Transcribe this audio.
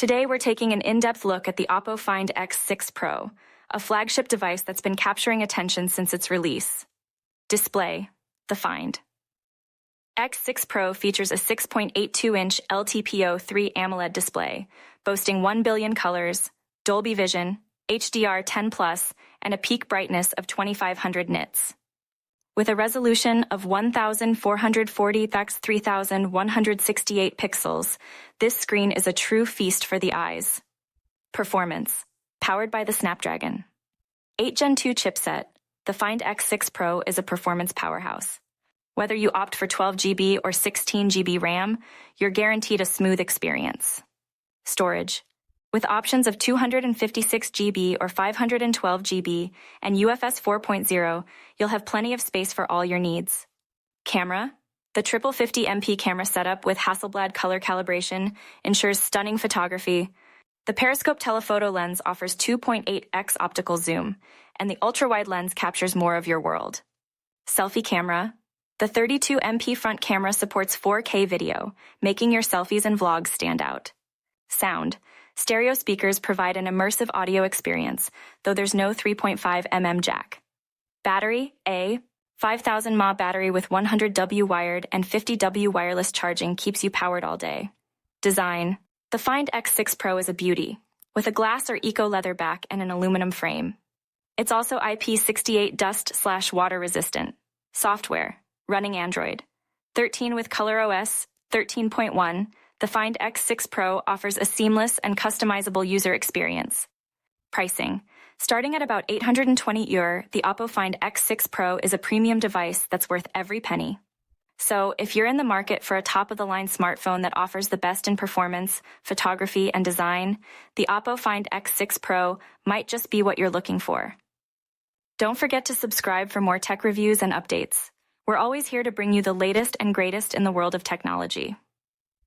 Today we're taking an in-depth look at the Oppo Find X6 Pro, a flagship device that's been capturing attention since its release. Display: the Find X6 Pro features a 6.82-inch LTPO3 AMOLED display, boasting 1 billion colors, Dolby Vision, HDR10+, and a peak brightness of 2500 nits. With a resolution of 1440 x 3168 pixels, this screen is a true feast for the eyes. Performance: powered by the Snapdragon 8 Gen 2 chipset, the Find X6 Pro is a performance powerhouse. Whether you opt for 12 GB or 16 GB RAM, you're guaranteed a smooth experience. Storage: with options of 256 GB or 512 GB and UFS 4.0, you'll have plenty of space for all your needs. Camera: the triple 50MP camera setup with Hasselblad color calibration ensures stunning photography. The periscope telephoto lens offers 2.8x optical zoom, and the ultra-wide lens captures more of your world. Selfie camera: the 32MP front camera supports 4K video, making your selfies and vlogs stand out. Sound: stereo speakers provide an immersive audio experience, though there's no 3.5mm jack. Battery: a 5000 mAh battery with 100W wired and 50W wireless charging keeps you powered all day. Design: the Find X6 Pro is a beauty, with a glass or eco-leather back and an aluminum frame. It's also IP68 dust/water resistant. Software: running Android 13 with ColorOS 13.1, the Find X6 Pro offers a seamless and customizable user experience. Pricing: starting at about €820, the Oppo Find X6 Pro is a premium device that's worth every penny. So, if you're in the market for a top-of-the-line smartphone that offers the best in performance, photography, and design, the Oppo Find X6 Pro might just be what you're looking for. Don't forget to subscribe for more tech reviews and updates. We're always here to bring you the latest and greatest in the world of technology.